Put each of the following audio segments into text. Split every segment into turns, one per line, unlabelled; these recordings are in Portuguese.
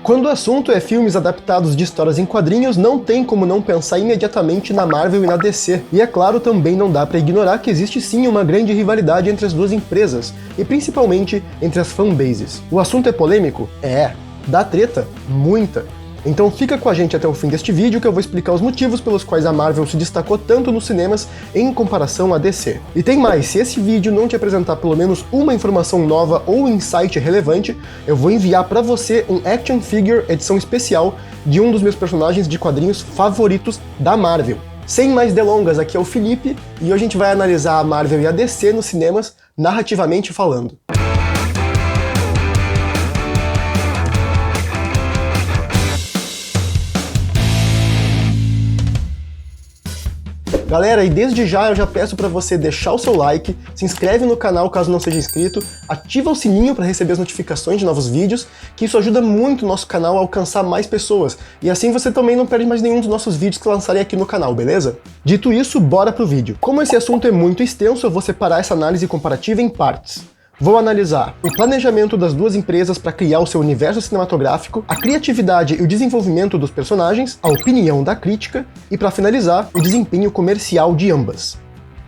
Quando o assunto é filmes adaptados de histórias em quadrinhos, não tem como não pensar imediatamente na Marvel e na DC. E é claro, também não dá pra ignorar que existe sim uma grande rivalidade entre as duas empresas, e principalmente entre as fanbases. O assunto é polêmico? É. Dá treta? Muita. Então fica com a gente até o fim deste vídeo que eu vou explicar os motivos pelos quais a Marvel se destacou tanto nos cinemas em comparação à DC. E tem mais, se esse vídeo não te apresentar pelo menos uma informação nova ou insight relevante, eu vou enviar pra você um action figure edição especial de um dos meus personagens de quadrinhos favoritos da Marvel. Sem mais delongas, aqui é o Felipe, e hoje a gente vai analisar a Marvel e a DC nos cinemas, narrativamente falando. Galera, e desde já eu já peço pra você deixar o seu like, se inscreve no canal caso não seja inscrito, ativa o sininho para receber as notificações de novos vídeos, que isso ajuda muito o nosso canal a alcançar mais pessoas, e assim você também não perde mais nenhum dos nossos vídeos que lançarei aqui no canal, beleza? Dito isso, bora pro vídeo. Como esse assunto é muito extenso, eu vou separar essa análise comparativa em partes. Vou analisar o planejamento das duas empresas para criar o seu universo cinematográfico, a criatividade e o desenvolvimento dos personagens, a opinião da crítica e, para finalizar, o desempenho comercial de ambas.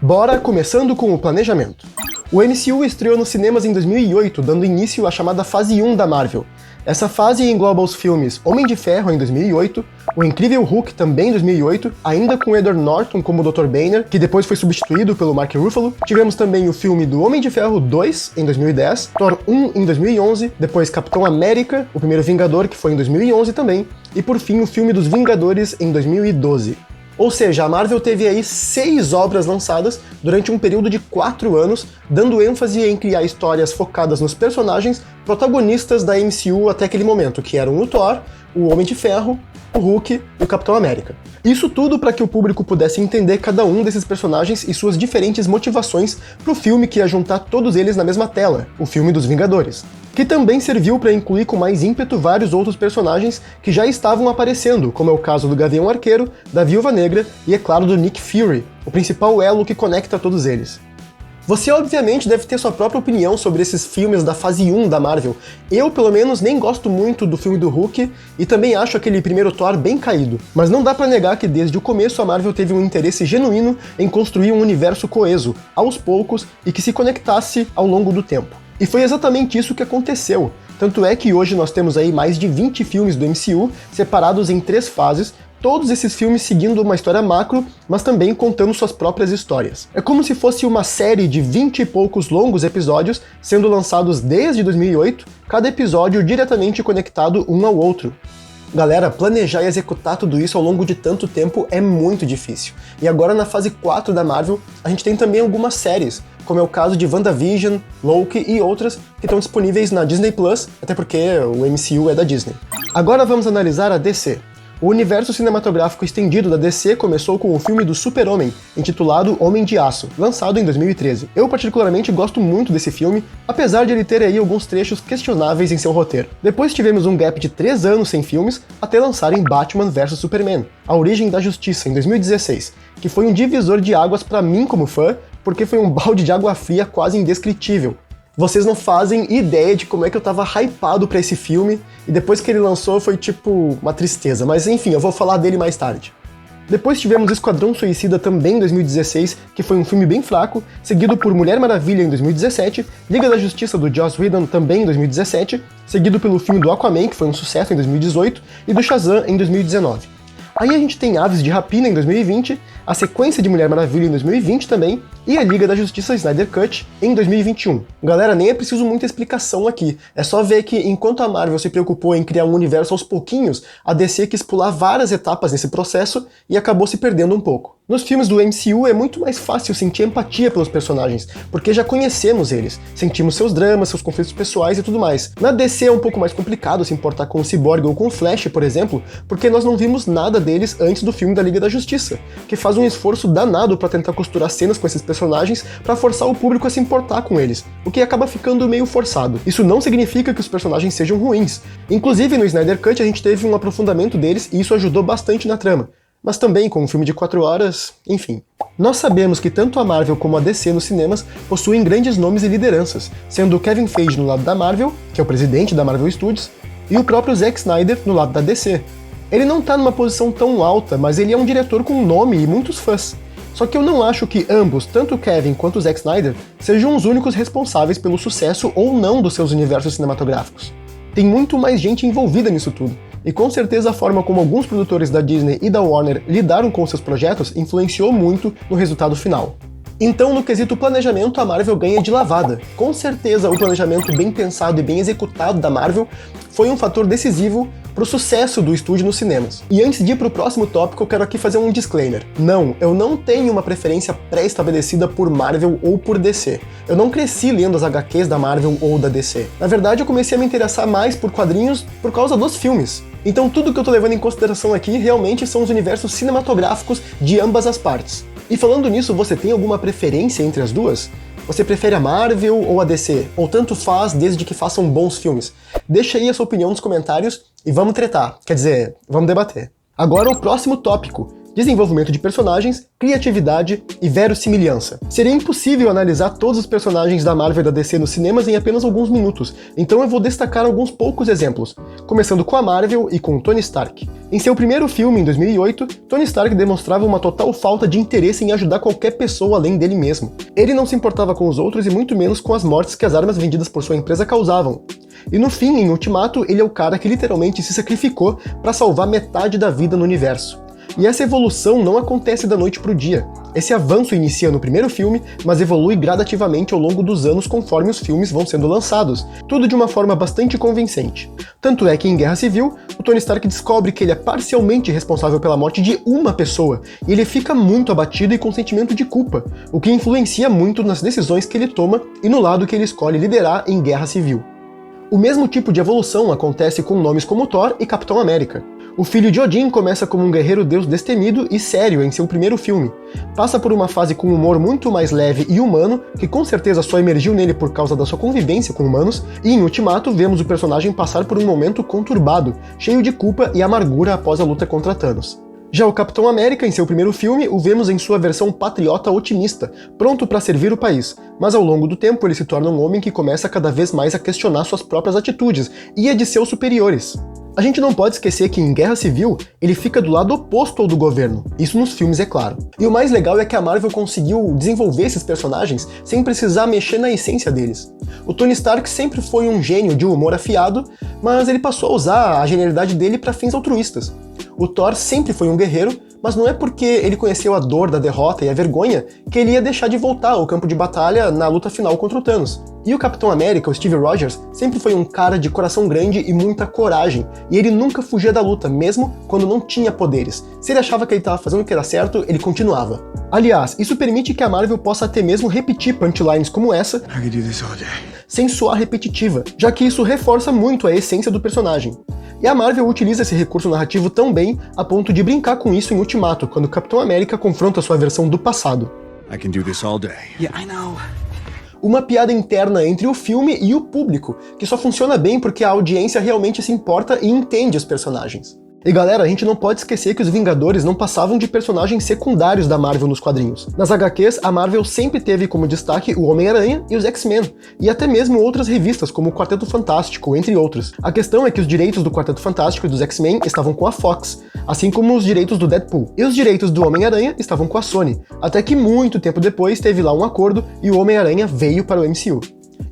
Bora, começando com o planejamento. O MCU estreou nos cinemas em 2008, dando início à chamada Fase 1 da Marvel. Essa fase engloba os filmes Homem de Ferro, em 2008, O Incrível Hulk, também em 2008, ainda com Edward Norton como Dr. Banner, que depois foi substituído pelo Mark Ruffalo. Tivemos também o filme do Homem de Ferro 2, em 2010, Thor 1, em 2011, depois Capitão América, o Primeiro Vingador, que foi em 2011 também, e por fim o filme dos Vingadores, em 2012. Ou seja, a Marvel teve aí 6 obras lançadas durante um período de 4 anos, dando ênfase em criar histórias focadas nos personagens protagonistas da MCU até aquele momento, que eram o Thor, o Homem de Ferro, o Hulk e o Capitão América. Isso tudo para que o público pudesse entender cada um desses personagens e suas diferentes motivações pro filme que ia juntar todos eles na mesma tela, o filme dos Vingadores. Que também serviu para incluir com mais ímpeto vários outros personagens que já estavam aparecendo, como é o caso do Gavião Arqueiro, da Viúva Negra e, é claro, do Nick Fury, o principal elo que conecta todos eles. Você obviamente deve ter sua própria opinião sobre esses filmes da fase 1 da Marvel. Eu, pelo menos, nem gosto muito do filme do Hulk e também acho aquele primeiro Thor bem caído. Mas não dá pra negar que desde o começo a Marvel teve um interesse genuíno em construir um universo coeso, aos poucos, e que se conectasse ao longo do tempo. E foi exatamente isso que aconteceu. Tanto é que hoje nós temos aí mais de 20 filmes do MCU separados em 3 fases, todos esses filmes seguindo uma história macro, mas também contando suas próprias histórias. É como se fosse uma série de 20 e poucos longos episódios, sendo lançados desde 2008, cada episódio diretamente conectado um ao outro. Galera, planejar e executar tudo isso ao longo de tanto tempo é muito difícil. E agora na fase 4 da Marvel, a gente tem também algumas séries, como é o caso de WandaVision, Loki e outras que estão disponíveis na Disney+, até porque o MCU é da Disney. Agora vamos analisar a DC. O universo cinematográfico estendido da DC começou com o filme do Super-Homem, intitulado Homem de Aço, lançado em 2013. Eu particularmente gosto muito desse filme, apesar de ele ter aí alguns trechos questionáveis em seu roteiro. Depois tivemos um gap de 3 anos sem filmes, até lançarem Batman vs Superman, A Origem da Justiça, em 2016, que foi um divisor de águas pra mim como fã, porque foi um balde de água fria quase indescritível. Vocês não fazem ideia de como é que eu tava hypado pra esse filme, e depois que ele lançou foi tipo uma tristeza, mas enfim, eu vou falar dele mais tarde. Depois tivemos Esquadrão Suicida também em 2016, que foi um filme bem fraco, seguido por Mulher Maravilha em 2017, Liga da Justiça do Joss Whedon também em 2017, seguido pelo filme do Aquaman, que foi um sucesso em 2018, e do Shazam em 2019. Aí a gente tem Aves de Rapina em 2020, a sequência de Mulher Maravilha em 2020 também, e a Liga da Justiça Snyder Cut em 2021. Galera, nem é preciso muita explicação aqui, é só ver que enquanto a Marvel se preocupou em criar um universo aos pouquinhos, a DC quis pular várias etapas nesse processo e acabou se perdendo um pouco. Nos filmes do MCU é muito mais fácil sentir empatia pelos personagens, porque já conhecemos eles, sentimos seus dramas, seus conflitos pessoais e tudo mais. Na DC é um pouco mais complicado se importar com o Cyborg ou com o Flash, por exemplo, porque nós não vimos nada deles antes do filme da Liga da Justiça, que faz um esforço danado pra tentar costurar cenas com esses personagens pra forçar o público a se importar com eles, o que acaba ficando meio forçado. Isso não significa que os personagens sejam ruins. Inclusive no Snyder Cut a gente teve um aprofundamento deles e isso ajudou bastante na trama. Mas também, com um filme de 4 horas, enfim. Nós sabemos que tanto a Marvel como a DC nos cinemas possuem grandes nomes e lideranças, sendo Kevin Feige no lado da Marvel, que é o presidente da Marvel Studios, e o próprio Zack Snyder no lado da DC. Ele não tá numa posição tão alta, mas ele é um diretor com nome e muitos fãs. Só que eu não acho que ambos, tanto o Kevin quanto o Zack Snyder, sejam os únicos responsáveis pelo sucesso ou não dos seus universos cinematográficos. Tem muito mais gente envolvida nisso tudo, e com certeza a forma como alguns produtores da Disney e da Warner lidaram com seus projetos influenciou muito no resultado final. Então, no quesito planejamento, a Marvel ganha de lavada. Com certeza, o planejamento bem pensado e bem executado da Marvel foi um fator decisivo para o sucesso do estúdio nos cinemas. E antes de ir para o próximo tópico, eu quero aqui fazer um disclaimer. Não, eu não tenho uma preferência pré-estabelecida por Marvel ou por DC. Eu não cresci lendo as HQs da Marvel ou da DC. Na verdade, eu comecei a me interessar mais por quadrinhos por causa dos filmes. Então tudo que eu tô levando em consideração aqui realmente são os universos cinematográficos de ambas as partes. E falando nisso, você tem alguma preferência entre as duas? Você prefere a Marvel ou a DC? Ou tanto faz desde que façam bons filmes? Deixa aí a sua opinião nos comentários e vamos tretar, quer dizer, vamos debater. Agora o próximo tópico: desenvolvimento de personagens, criatividade e verossimilhança. Seria impossível analisar todos os personagens da Marvel e da DC nos cinemas em apenas alguns minutos, então eu vou destacar alguns poucos exemplos, começando com a Marvel e com Tony Stark. Em seu primeiro filme, em 2008, Tony Stark demonstrava uma total falta de interesse em ajudar qualquer pessoa além dele mesmo. Ele não se importava com os outros e muito menos com as mortes que as armas vendidas por sua empresa causavam. E no fim, em Ultimato, ele é o cara que literalmente se sacrificou para salvar metade da vida no universo. E essa evolução não acontece da noite pro dia. Esse avanço inicia no primeiro filme, mas evolui gradativamente ao longo dos anos conforme os filmes vão sendo lançados, tudo de uma forma bastante convincente. Tanto é que em Guerra Civil, o Tony Stark descobre que ele é parcialmente responsável pela morte de uma pessoa, e ele fica muito abatido e com sentimento de culpa, o que influencia muito nas decisões que ele toma e no lado que ele escolhe liderar em Guerra Civil. O mesmo tipo de evolução acontece com nomes como Thor e Capitão América. O filho de Odin começa como um guerreiro deus destemido e sério em seu primeiro filme. Passa por uma fase com humor muito mais leve e humano, que com certeza só emergiu nele por causa da sua convivência com humanos, e em Ultimato vemos o personagem passar por um momento conturbado, cheio de culpa e amargura após a luta contra Thanos. Já o Capitão América, em seu primeiro filme, o vemos em sua versão patriota otimista, pronto para servir o país, mas ao longo do tempo ele se torna um homem que começa cada vez mais a questionar suas próprias atitudes e a de seus superiores. A gente não pode esquecer que em Guerra Civil ele fica do lado oposto ao do governo, isso nos filmes é claro. E o mais legal é que a Marvel conseguiu desenvolver esses personagens sem precisar mexer na essência deles. O Tony Stark sempre foi um gênio de humor afiado, mas ele passou a usar a genialidade dele para fins altruístas. O Thor sempre foi um guerreiro, mas não é porque ele conheceu a dor da derrota e a vergonha que ele ia deixar de voltar ao campo de batalha na luta final contra o Thanos. E o Capitão América, o Steve Rogers, sempre foi um cara de coração grande e muita coragem, e ele nunca fugia da luta, mesmo quando não tinha poderes. Se ele achava que ele estava fazendo o que era certo, ele continuava. Aliás, isso permite que a Marvel possa até mesmo repetir punchlines como essa, sem soar repetitiva, já que isso reforça muito a essência do personagem. E a Marvel utiliza esse recurso narrativo tão bem a ponto de brincar com isso em Ultimato, quando o Capitão América confronta sua versão do passado. Uma piada interna entre o filme e o público, que só funciona bem porque a audiência realmente se importa e entende os personagens. E galera, a gente não pode esquecer que os Vingadores não passavam de personagens secundários da Marvel nos quadrinhos. Nas HQs, a Marvel sempre teve como destaque o Homem-Aranha e os X-Men, e até mesmo outras revistas como o Quarteto Fantástico, entre outros. A questão é que os direitos do Quarteto Fantástico e dos X-Men estavam com a Fox, assim como os direitos do Deadpool. E os direitos do Homem-Aranha estavam com a Sony, até que muito tempo depois teve lá um acordo e o Homem-Aranha veio para o MCU.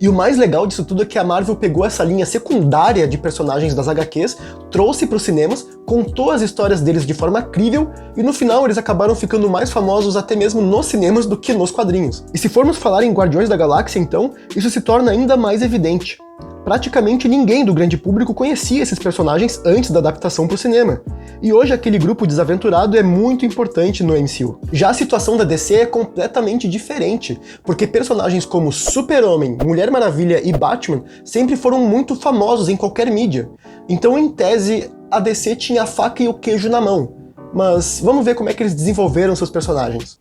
E o mais legal disso tudo é que a Marvel pegou essa linha secundária de personagens das HQs, trouxe para os cinemas, contou as histórias deles de forma crível, e no final eles acabaram ficando mais famosos até mesmo nos cinemas do que nos quadrinhos. E se formos falar em Guardiões da Galáxia então, isso se torna ainda mais evidente. Praticamente ninguém do grande público conhecia esses personagens antes da adaptação para o cinema. E hoje aquele grupo desaventurado é muito importante no MCU. Já a situação da DC é completamente diferente, porque personagens como Super-Homem, Mulher Maravilha e Batman sempre foram muito famosos em qualquer mídia. Então, em tese, a DC tinha a faca e o queijo na mão. Mas vamos ver como é que eles desenvolveram seus personagens.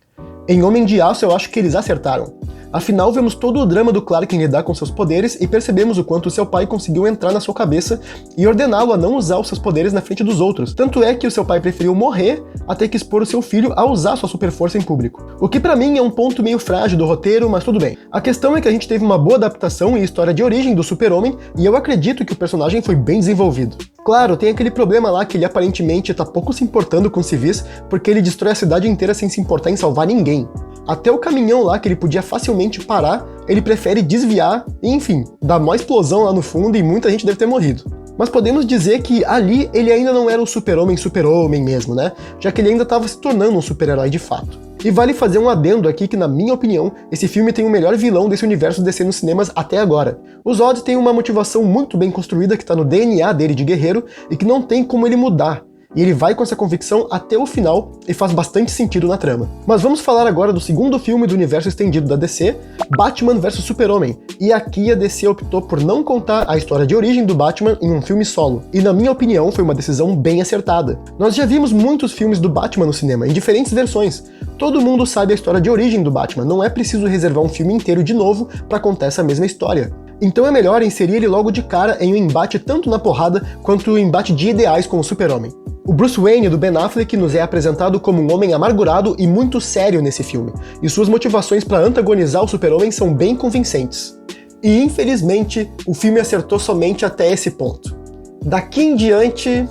Em Homem de Aço eu acho que eles acertaram. Afinal, vemos todo o drama do Clark em lidar com seus poderes e percebemos o quanto seu pai conseguiu entrar na sua cabeça e ordená-lo a não usar os seus poderes na frente dos outros. Tanto é que o seu pai preferiu morrer até que expor o seu filho a usar sua super força em público. O que pra mim é um ponto meio frágil do roteiro, mas tudo bem. A questão é que a gente teve uma boa adaptação e história de origem do Super-Homem, e eu acredito que o personagem foi bem desenvolvido. Claro, tem aquele problema lá que ele aparentemente tá pouco se importando com civis, porque ele destrói a cidade inteira sem se importar em salvar ninguém. Até o caminhão lá, que ele podia facilmente parar, ele prefere desviar e, enfim, dá uma explosão lá no fundo e muita gente deve ter morrido. Mas podemos dizer que ali ele ainda não era o Super-Homem mesmo, né? Já que ele ainda estava se tornando um super-herói de fato. E vale fazer um adendo aqui que, na minha opinião, esse filme tem o melhor vilão desse universo DC nos cinemas até agora. O Zod tem uma motivação muito bem construída que está no DNA dele de guerreiro e que não tem como ele mudar. E ele vai com essa convicção até o final e faz bastante sentido na trama. Mas vamos falar agora do segundo filme do universo estendido da DC, Batman vs Super-Homem. E aqui a DC optou por não contar a história de origem do Batman em um filme solo. E na minha opinião foi uma decisão bem acertada. Nós já vimos muitos filmes do Batman no cinema, em diferentes versões. Todo mundo sabe a história de origem do Batman, não é preciso reservar um filme inteiro de novo para contar essa mesma história. Então é melhor inserir ele logo de cara em um embate tanto na porrada quanto um embate de ideais com o Super-Homem. O Bruce Wayne do Ben Affleck nos é apresentado como um homem amargurado e muito sério nesse filme, e suas motivações para antagonizar o Super-Homem são bem convincentes. E infelizmente, o filme acertou somente até esse ponto. Daqui em diante,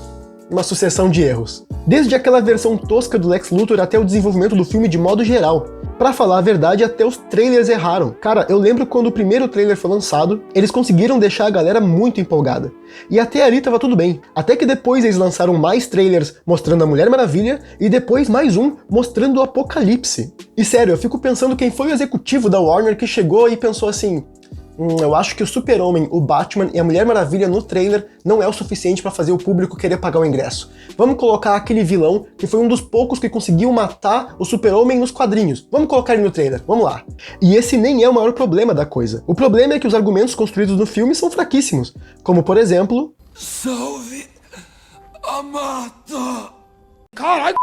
uma sucessão de erros. Desde aquela versão tosca do Lex Luthor até o desenvolvimento do filme de modo geral. Pra falar a verdade, até os trailers erraram. Cara, eu lembro quando o primeiro trailer foi lançado, eles conseguiram deixar a galera muito empolgada. E até ali tava tudo bem. Até que depois eles lançaram mais trailers mostrando a Mulher Maravilha e depois mais um mostrando o Apocalipse. E sério, eu fico pensando quem foi o executivo da Warner que chegou e pensou assim: eu acho que o Super-Homem, o Batman e a Mulher Maravilha no trailer não é o suficiente pra fazer o público querer pagar o ingresso. Vamos colocar aquele vilão que foi um dos poucos que conseguiu matar o Super-Homem nos quadrinhos. Vamos colocar ele no trailer, vamos lá. E esse nem é o maior problema da coisa. O problema é que os argumentos construídos no filme são fraquíssimos. Como, por exemplo...
Salve a mata!
Caralho!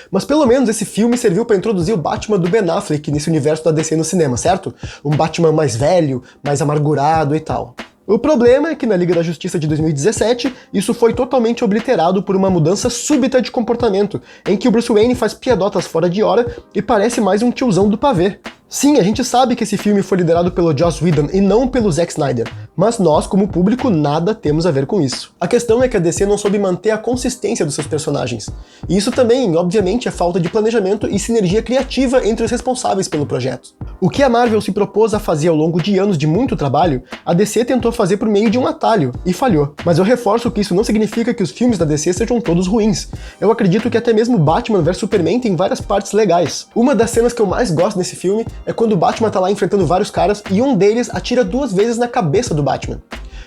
Mas pelo menos esse filme serviu pra introduzir o Batman do Ben Affleck nesse universo da DC no cinema, certo? Um Batman mais velho, mais amargurado e tal. O problema é que na Liga da Justiça de 2017, isso foi totalmente obliterado por uma mudança súbita de comportamento, em que o Bruce Wayne faz piadotas fora de hora e parece mais um tiozão do pavê. Sim, a gente sabe que esse filme foi liderado pelo Joss Whedon e não pelo Zack Snyder, mas nós, como público, nada temos a ver com isso. A questão é que a DC não soube manter a consistência dos seus personagens. E isso também, obviamente, é falta de planejamento e sinergia criativa entre os responsáveis pelo projeto. O que a Marvel se propôs a fazer ao longo de anos de muito trabalho, a DC tentou fazer por meio de um atalho, e falhou. Mas eu reforço que isso não significa que os filmes da DC sejam todos ruins. Eu acredito que até mesmo Batman vs Superman tem várias partes legais. Uma das cenas que eu mais gosto nesse filme é quando o Batman tá lá enfrentando vários caras e um deles atira 2 vezes na cabeça do Batman.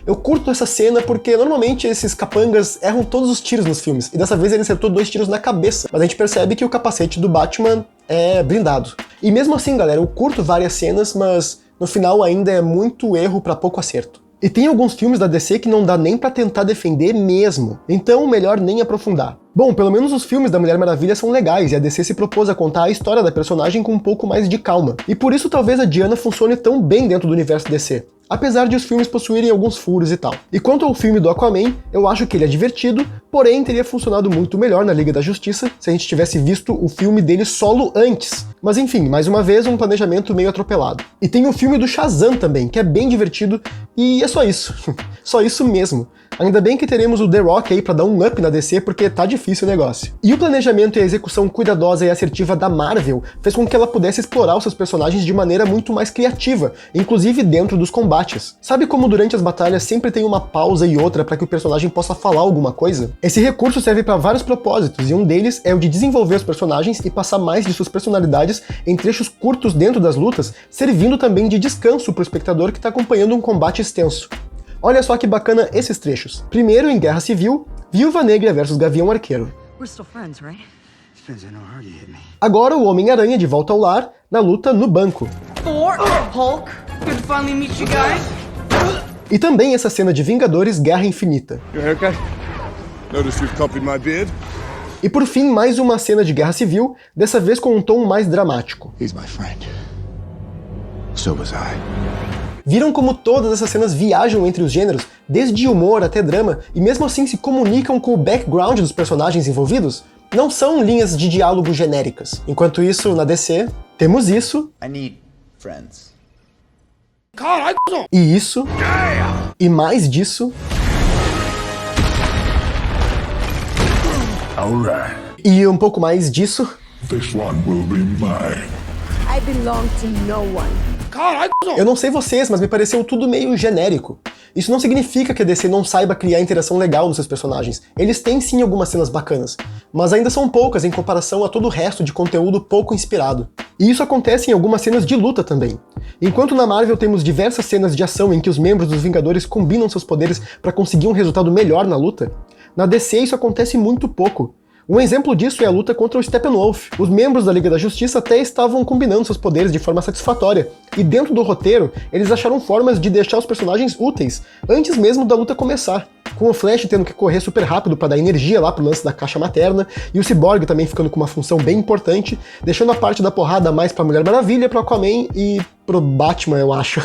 Eu curto essa cena porque normalmente esses capangas erram todos os tiros nos filmes, e dessa vez ele acertou 2 tiros na cabeça, mas a gente percebe que o capacete do Batman é blindado. E mesmo assim, galera, eu curto várias cenas, mas no final ainda é muito erro pra pouco acerto. E tem alguns filmes da DC que não dá nem pra tentar defender mesmo, então melhor nem aprofundar. Bom, pelo menos os filmes da Mulher Maravilha são legais, e a DC se propôs a contar a história da personagem com um pouco mais de calma. E por isso talvez a Diana funcione tão bem dentro do universo DC, apesar de os filmes possuírem alguns furos e tal. E quanto ao filme do Aquaman, eu acho que ele é divertido, porém teria funcionado muito melhor na Liga da Justiça se a gente tivesse visto o filme dele solo antes. Mas enfim, mais uma vez, um planejamento meio atropelado. E tem o filme do Shazam também, que é bem divertido, e é só isso. Só isso mesmo. Ainda bem que teremos o The Rock aí pra dar um up na DC, porque tá difícil o negócio. E o planejamento e a execução cuidadosa e assertiva da Marvel fez com que ela pudesse explorar os seus personagens de maneira muito mais criativa, inclusive dentro dos combates. Sabe como durante as batalhas sempre tem uma pausa e outra para que o personagem possa falar alguma coisa? Esse recurso serve para vários propósitos, e um deles é o de desenvolver os personagens e passar mais de suas personalidades em trechos curtos dentro das lutas, servindo também de descanso pro espectador que tá acompanhando um combate extenso. Olha só que bacana esses trechos. Primeiro, em Guerra Civil, Viúva Negra versus Gavião Arqueiro. Agora o Homem-Aranha de volta ao lar, na luta no banco.
Hulk, good to finally meet you guys.
E também essa cena de Vingadores Guerra Infinita. E por fim, mais uma cena de Guerra Civil, dessa vez com um tom mais dramático.
So was I.
Viram como todas essas cenas viajam entre os gêneros, desde humor até drama, e mesmo assim se comunicam com o background dos personagens envolvidos? Não são linhas de diálogo genéricas. Enquanto isso, na DC, temos isso,
I need friends.
e isso, e mais disso,
Alright,
e um pouco mais disso.
this one will be mine.
I belong to no one.
Eu não sei vocês, mas me pareceu tudo meio genérico. Isso não significa que a DC não saiba criar interação legal nos seus personagens. Eles têm sim algumas cenas bacanas, mas ainda são poucas em comparação a todo o resto de conteúdo pouco inspirado. E isso acontece em algumas cenas de luta também. Enquanto na Marvel temos diversas cenas de ação em que os membros dos Vingadores combinam seus poderes para conseguir um resultado melhor na luta, na DC isso acontece muito pouco. Um exemplo disso é a luta contra o Steppenwolf. Os membros da Liga da Justiça até estavam combinando seus poderes de forma satisfatória, e dentro do roteiro, eles acharam formas de deixar os personagens úteis, antes mesmo da luta começar. Com o Flash tendo que correr super rápido para dar energia lá pro lance da caixa materna, e o Cyborg também ficando com uma função bem importante, deixando a parte da porrada mais pra Mulher Maravilha, pro Aquaman e pro Batman, eu acho.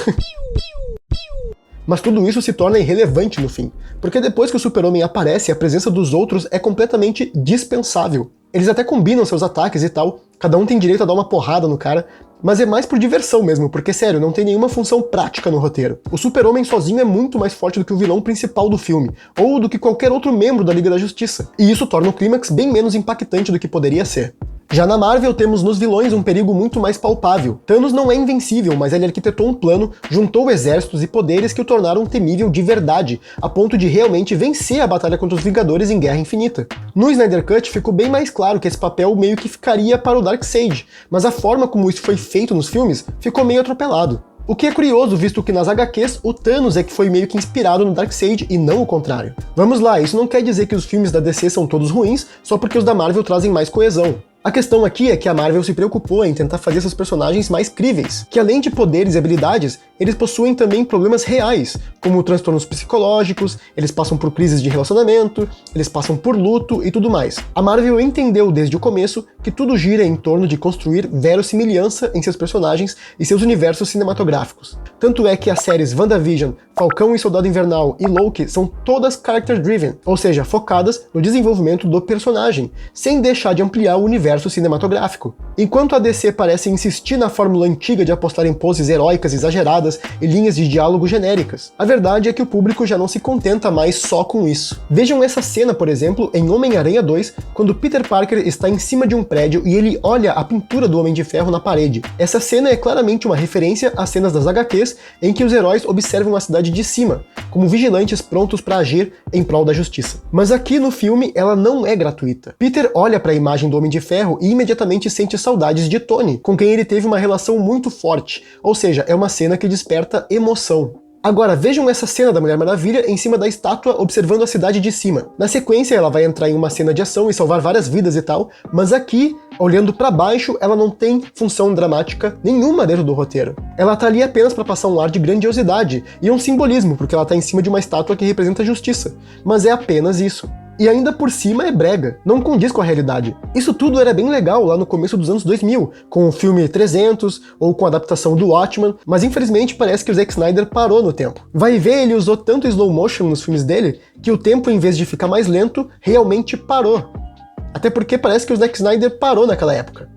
Mas tudo isso se torna irrelevante no fim, porque depois que o Super-Homem aparece, a presença dos outros é completamente dispensável. Eles até combinam seus ataques e tal, cada um tem direito a dar uma porrada no cara, mas é mais por diversão mesmo, porque sério, não tem nenhuma função prática no roteiro. O Super-Homem sozinho é muito mais forte do que o vilão principal do filme, ou do que qualquer outro membro da Liga da Justiça, e isso torna o clímax bem menos impactante do que poderia ser. Já na Marvel, temos nos vilões um perigo muito mais palpável. Thanos não é invencível, mas ele arquitetou um plano, juntou exércitos e poderes que o tornaram temível de verdade, a ponto de realmente vencer a batalha contra os Vingadores em Guerra Infinita. No Snyder Cut ficou bem mais claro que esse papel meio que ficaria para o Darkseid, mas a forma como isso foi feito nos filmes ficou meio atropelado. O que é curioso, visto que nas HQs, o Thanos é que foi meio que inspirado no Darkseid e não o contrário. Vamos lá, isso não quer dizer que os filmes da DC são todos ruins, só porque os da Marvel trazem mais coesão. A questão aqui é que a Marvel se preocupou em tentar fazer seus personagens mais críveis, que além de poderes e habilidades, eles possuem também problemas reais, como transtornos psicológicos, eles passam por crises de relacionamento, eles passam por luto e tudo mais. A Marvel entendeu desde o começo que tudo gira em torno de construir verossimilhança em seus personagens e seus universos cinematográficos. Tanto é que as séries WandaVision, Falcão e Soldado Invernal e Loki são todas character-driven, ou seja, focadas no desenvolvimento do personagem, sem deixar de ampliar o universo cinematográfico. Enquanto a DC parece insistir na fórmula antiga de apostar em poses heróicas exageradas e linhas de diálogo genéricas, a verdade é que o público já não se contenta mais só com isso. Vejam essa cena, por exemplo, em Homem-Aranha 2, quando Peter Parker está em cima de um prédio e ele olha a pintura do Homem de Ferro na parede. Essa cena é claramente uma referência às cenas das HQs em que os heróis observam a cidade de cima, como vigilantes prontos para agir em prol da justiça. Mas aqui no filme ela não é gratuita. Peter olha para a imagem do Homem de Ferro e imediatamente sente saudades de Tony, com quem ele teve uma relação muito forte, ou seja, é uma cena que desperta emoção. Agora, vejam essa cena da Mulher Maravilha em cima da estátua observando a cidade de cima. Na sequência, ela vai entrar em uma cena de ação e salvar várias vidas e tal, mas aqui, olhando pra baixo, ela não tem função dramática nenhuma dentro do roteiro. Ela tá ali apenas para passar um ar de grandiosidade e um simbolismo, porque ela tá em cima de uma estátua que representa a justiça. Mas é apenas isso. E ainda por cima é brega, não condiz com a realidade. Isso tudo era bem legal lá no começo dos anos 2000, com o filme 300 ou com a adaptação do Watchmen, mas infelizmente parece que o Zack Snyder parou no tempo. Vai ver, ele usou tanto slow motion nos filmes dele, que o tempo, em vez de ficar mais lento, realmente parou. Até porque parece que o Zack Snyder parou naquela época.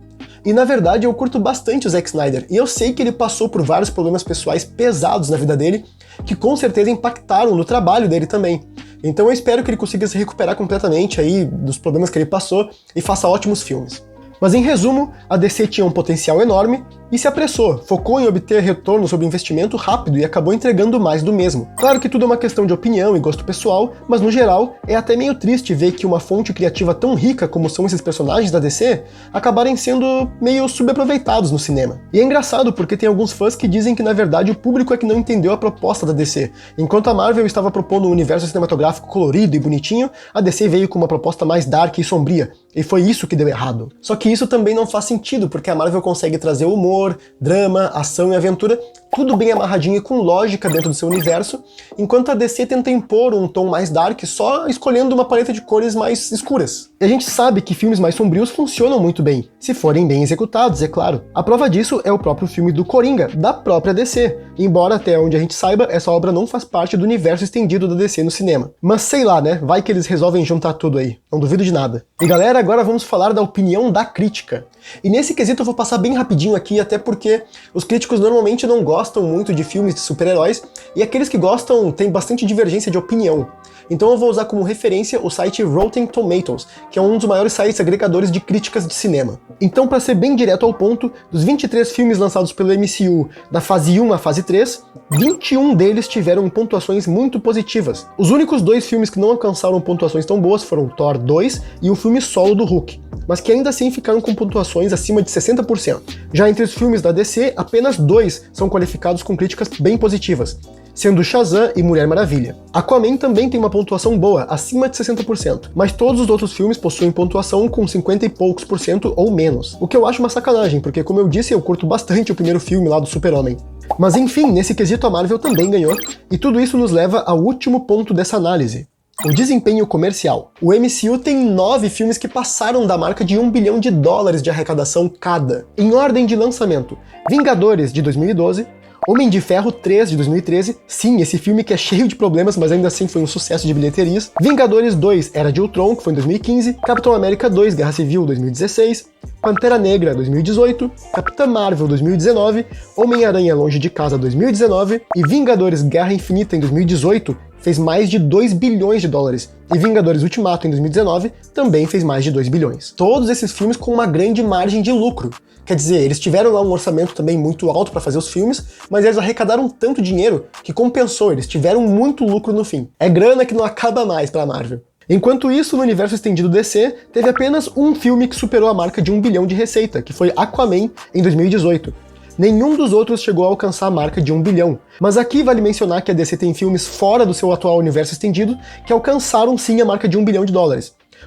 E na verdade eu curto bastante o Zack Snyder, e eu sei que ele passou por vários problemas pessoais pesados na vida dele, que com certeza impactaram no trabalho dele também. Então eu espero que ele consiga se recuperar completamente aí dos problemas que ele passou e faça ótimos filmes. Mas em resumo, a DC tinha um potencial enorme e se apressou, focou em obter retorno sobre investimento rápido e acabou entregando mais do mesmo. Claro que tudo é uma questão de opinião e gosto pessoal, mas no geral é até meio triste ver que uma fonte criativa tão rica como são esses personagens da DC acabarem sendo meio subaproveitados no cinema. E é engraçado porque tem alguns fãs que dizem que na verdade o público é que não entendeu a proposta da DC. Enquanto a Marvel estava propondo um universo cinematográfico colorido e bonitinho, a DC veio com uma proposta mais dark e sombria, e foi isso que deu errado. Só que isso também não faz sentido, porque a Marvel consegue trazer humor, drama, ação e aventura tudo bem amarradinho e com lógica dentro do seu universo, enquanto a DC tenta impor um tom mais dark só escolhendo uma paleta de cores mais escuras. E a gente sabe que filmes mais sombrios funcionam muito bem, se forem bem executados, é claro. A prova disso é o próprio filme do Coringa, da própria DC, embora até onde a gente saiba, essa obra não faz parte do universo estendido da DC no cinema. Mas sei lá, né? Vai que eles resolvem juntar tudo aí, não duvido de nada. E galera, agora vamos falar da opinião da crítica. E nesse quesito eu vou passar bem rapidinho aqui, até porque os críticos normalmente não gostam muito de filmes de super-heróis, e aqueles que gostam têm bastante divergência de opinião. Então eu vou usar como referência o site Rotten Tomatoes, que é um dos maiores sites agregadores de críticas de cinema. Então, para ser bem direto ao ponto, dos 23 filmes lançados pelo MCU da fase 1 à fase 3, 21 deles tiveram pontuações muito positivas. Os únicos 2 filmes que não alcançaram pontuações tão boas foram Thor 2 e o filme solo do Hulk, mas que ainda assim ficaram com pontuações acima de 60%. Já entre os filmes da DC, apenas 2 são qualificados com críticas bem positivas, sendo Shazam e Mulher Maravilha. Aquaman também tem uma pontuação boa, acima de 60%, mas todos os outros filmes possuem pontuação com 50 e poucos por cento ou menos, o que eu acho uma sacanagem, porque como eu disse, eu curto bastante o primeiro filme lá do Super-Homem. Mas enfim, nesse quesito a Marvel também ganhou, e tudo isso nos leva ao último ponto dessa análise: o desempenho comercial. O MCU tem 9 filmes que passaram da marca de $1 bilhão de arrecadação cada. Em ordem de lançamento: Vingadores, de 2012, Homem de Ferro 3, de 2013, sim, esse filme que é cheio de problemas, mas ainda assim foi um sucesso de bilheterias. Vingadores 2, Era de Ultron, que foi em 2015, Capitão América 2, Guerra Civil, 2016, Pantera Negra, 2018, Capitã Marvel, 2019, Homem-Aranha Longe de Casa, 2019, e Vingadores Guerra Infinita, em 2018, fez mais de $2 bilhões, e Vingadores Ultimato, em 2019, também fez mais de 2 bilhões. Todos esses filmes com uma grande margem de lucro. Quer dizer, eles tiveram lá um orçamento também muito alto para fazer os filmes, mas eles arrecadaram tanto dinheiro que compensou, eles tiveram muito lucro no fim. É grana que não acaba mais pra Marvel. Enquanto isso, no universo estendido DC, teve apenas um filme que superou a marca de $1 bilhão de receita, que foi Aquaman, em 2018. Nenhum dos outros chegou a alcançar a marca de $1 bilhão. Mas aqui vale mencionar que a DC tem filmes fora do seu atual universo estendido que alcançaram sim a marca de $1 bilhão,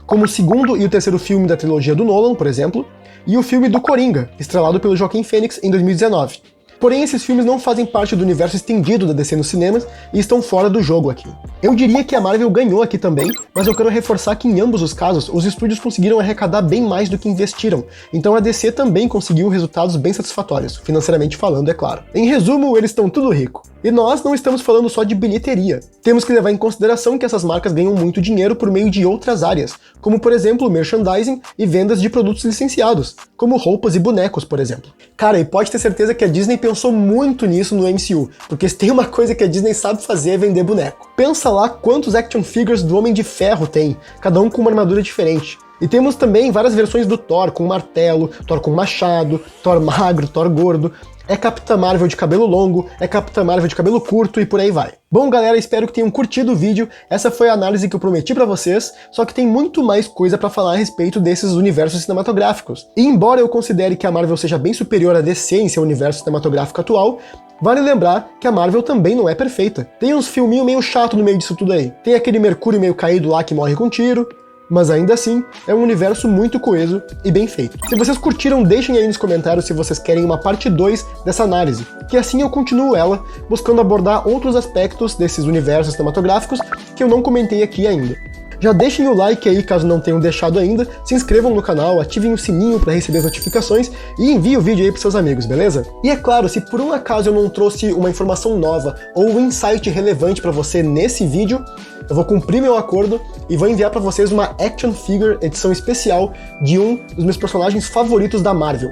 como o segundo e o terceiro filme da trilogia do Nolan, por exemplo, e o filme do Coringa, estrelado pelo Joaquin Phoenix em 2019. Porém, esses filmes não fazem parte do universo estendido da DC nos cinemas e estão fora do jogo aqui. Eu diria que a Marvel ganhou aqui também, mas eu quero reforçar que em ambos os casos, os estúdios conseguiram arrecadar bem mais do que investiram, então a DC também conseguiu resultados bem satisfatórios, financeiramente falando, é claro. Em resumo, eles estão tudo rico. E nós não estamos falando só de bilheteria. Temos que levar em consideração que essas marcas ganham muito dinheiro por meio de outras áreas, como por exemplo merchandising e vendas de produtos licenciados, como roupas e bonecos, por exemplo. Cara, e pode ter certeza que a Disney pensou muito nisso no MCU, porque se tem uma coisa que a Disney sabe fazer é vender boneco. Pensa lá quantos action figures do Homem de Ferro tem, cada um com uma armadura diferente. E temos também várias versões do Thor com martelo, Thor com machado, Thor magro, Thor gordo. É Capitã Marvel de cabelo longo, é Capitã Marvel de cabelo curto e por aí vai. Bom galera, espero que tenham curtido o vídeo, essa foi a análise que eu prometi pra vocês, só que tem muito mais coisa pra falar a respeito desses universos cinematográficos. E embora eu considere que a Marvel seja bem superior à DC em seu universo cinematográfico atual, vale lembrar que a Marvel também não é perfeita. Tem uns filminhos meio chato no meio disso tudo aí. Tem aquele Mercúrio meio caído lá que morre com tiro, mas ainda assim, é um universo muito coeso e bem feito. Se vocês curtiram, deixem aí nos comentários se vocês querem uma parte 2 dessa análise, que assim eu continuo ela, buscando abordar outros aspectos desses universos cinematográficos que eu não comentei aqui ainda. Já deixem o like aí caso não tenham deixado ainda, se inscrevam no canal, ativem o sininho para receber as notificações e enviem o vídeo aí para seus amigos, beleza? E é claro, se por um acaso eu não trouxe uma informação nova ou um insight relevante para você nesse vídeo, eu vou cumprir meu acordo e vou enviar para vocês uma action figure edição especial de um dos meus personagens favoritos da Marvel.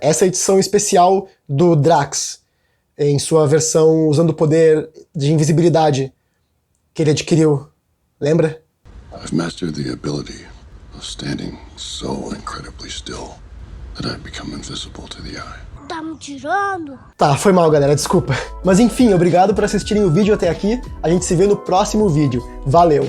Essa edição especial do Drax, em sua versão usando o poder de invisibilidade que ele adquiriu, lembra?
I've mastered the ability of standing so incredibly still that I've become invisible to the eye.
Tá me tirando?
Tá, foi mal galera, desculpa. Mas enfim, obrigado por assistirem o vídeo até aqui, a gente se vê no próximo vídeo. Valeu!